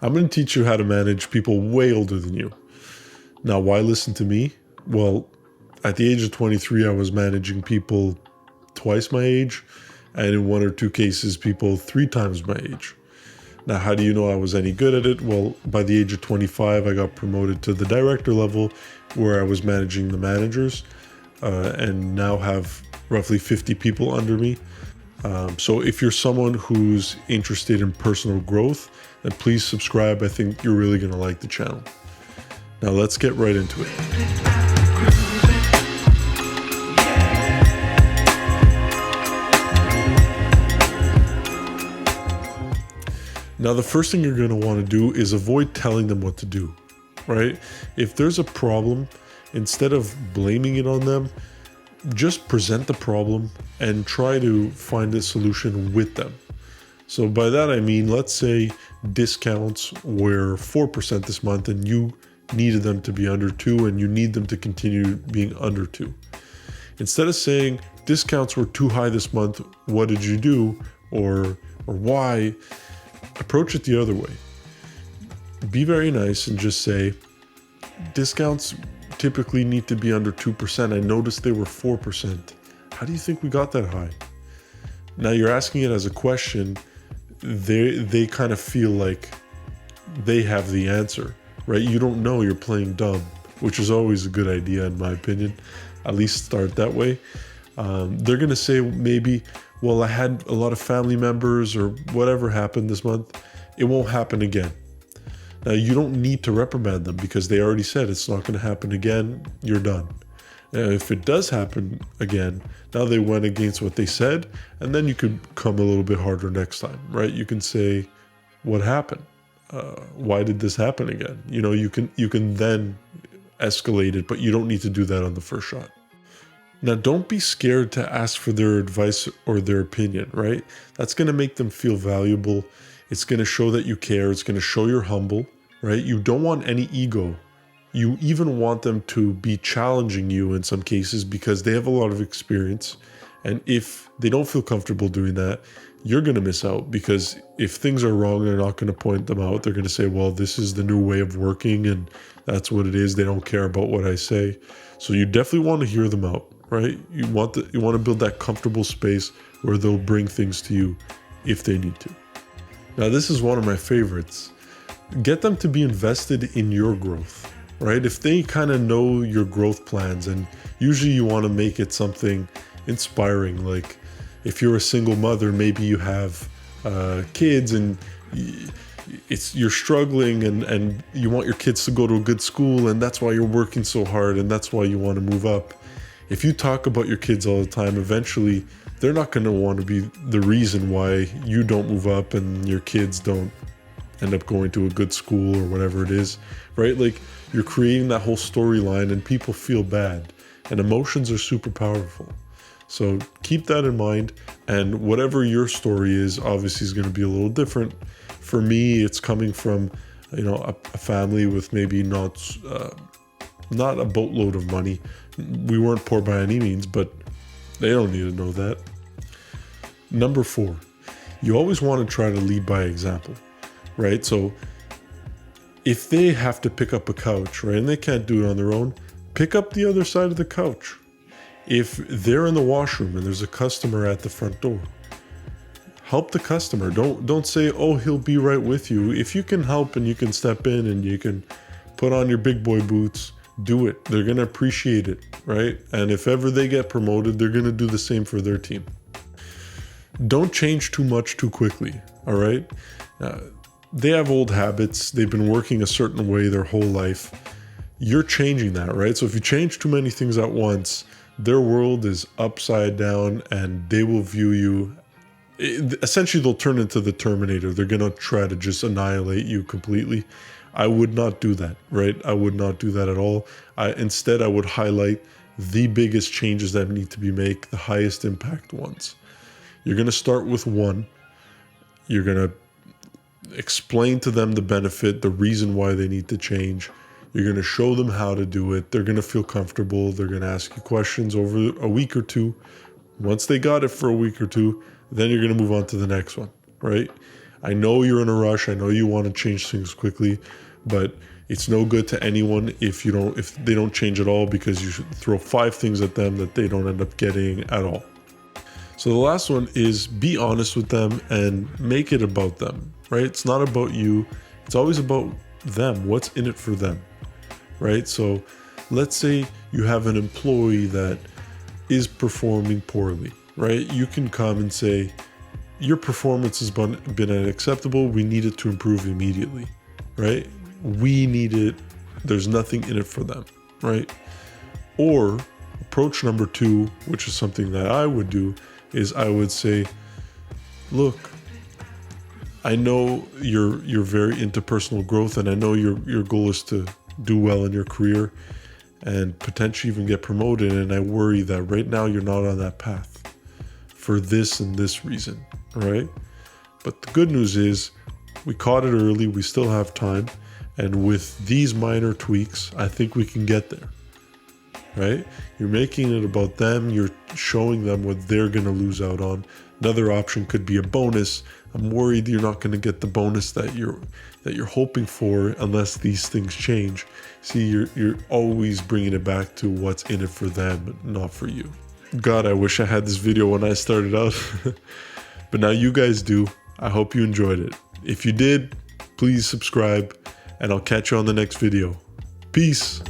I'm going to teach you how to manage people way older than you. Now, why listen to me? Well, at the age of 23, I was managing people twice my age, and in one or two cases, people 3 times my age. Now, how do you know I was any good at it? Well, by the age of 25, I got promoted to the director level where I was managing the managers and now have roughly 50 people under me. So if you're someone who's interested in personal growth, then please subscribe. I think you're really going to like the channel. Now let's get right into it. Now, the first thing you're going to want to do is avoid telling them what to do, right? If there's a problem, instead of blaming it on them, just present the problem and try to find a solution with them. So by that, I mean, let's say discounts were 4% this month and you needed them to be under 2 and you need them to continue being under 2. Instead of saying discounts were too high this month, what did you do? Or why? Approach it the other way. Be very nice and just say, discounts typically need to be under 2%. I noticed they were 4%. How do you think we got that high? Now you're asking it as a question. They kind of feel like they have the answer, right? You don't know, you're playing dumb, which is always a good idea in my opinion. At least start that way. They're going to say maybe, well, I had a lot of family members or whatever happened this month. It won't happen again. Now, you don't need to reprimand them because they already said it's not going to happen again. You're done. Now, if it does happen again, now they went against what they said, and then you could come a little bit harder next time, right? You can say, what happened? Why did this happen again? You know, you can then escalate it, but you don't need to do that on the first shot. Now, don't be scared to ask for their advice or their opinion, right? That's going to make them feel valuable. It's going to show that you care. It's going to show you're humble, right? You don't want any ego. You even want them to be challenging you in some cases because they have a lot of experience. And if they don't feel comfortable doing that, you're going to miss out because if things are wrong, they're not going to point them out. They're going to say, well, this is the new way of working and that's what it is. They don't care about what I say. So you definitely want to hear them out. Right? You want to build that comfortable space where they'll bring things to you if they need to. Now, this is one of my favorites. Get them to be invested in your growth, right? If they kind of know your growth plans, and usually you want to make it something inspiring. Like if you're a single mother, maybe you have kids and you're struggling and you want your kids to go to a good school and that's why you're working so hard and that's why you want to move up. If you talk about your kids all the time, eventually they're not going to want to be the reason why you don't move up and your kids don't end up going to a good school or whatever it is, right? Like you're creating that whole storyline and people feel bad and emotions are super powerful. So keep that in mind. And whatever your story is, obviously is going to be a little different. For me, it's coming from, a family with maybe not a boatload of money. We weren't poor by any means, but they don't need to know that. Number 4, you always want to try to lead by example, right? So if they have to pick up a couch, right, and they can't do it on their own, pick up the other side of the couch. If they're in the washroom and there's a customer at the front door, help the customer. Don't say, oh, he'll be right with you. If you can help and you can step in and you can put on your big boy boots, do it. They're going to appreciate it, right? And if ever they get promoted, they're going to do the same for their team. Don't change too much too quickly, all right? They have old habits. They've been working a certain way their whole life. You're changing that, right? So if you change too many things at once, their world is upside down and they will view you. Essentially, they'll turn into the Terminator. They're going to try to just annihilate you completely. I would not do that, right? I would not do that at all. Instead, I would highlight the biggest changes that need to be made, the highest impact ones. You're going to start with one. You're going to explain to them the benefit, the reason why they need to change. You're going to show them how to do it. They're going to feel comfortable. They're going to ask you questions over a week or two. Once they got it for a week or two, then you're going to move on to the next one, right? I know you're in a rush. I know you want to change things quickly, but it's no good to anyone if they don't change at all, because you should throw 5 things at them that they don't end up getting at all. So the last one is be honest with them and make it about them, right? It's not about you. It's always about them. What's in it for them, right? So let's say you have an employee that is performing poorly, right? You can come and say, your performance has been unacceptable. We need it to improve immediately, right? We need it. There's nothing in it for them, right? Or approach number 2, which is something that I would do, is I would say, look, I know you're very into personal growth, and I know your goal is to do well in your career and potentially even get promoted, and I worry that right now you're not on that path for this and this reason, right? But the good news is we caught it early, we still have time, and with these minor tweaks, I think we can get there, right? You're making it about them, you're showing them what they're going to lose out on. Another option could be a bonus. I'm worried you're not going to get the bonus that you're hoping for unless these things change. See, you're always bringing it back to what's in it for them, not for you. God, I wish I had this video when I started out. But now you guys do. I hope you enjoyed it. If you did, please subscribe, and I'll catch you on the next video. Peace.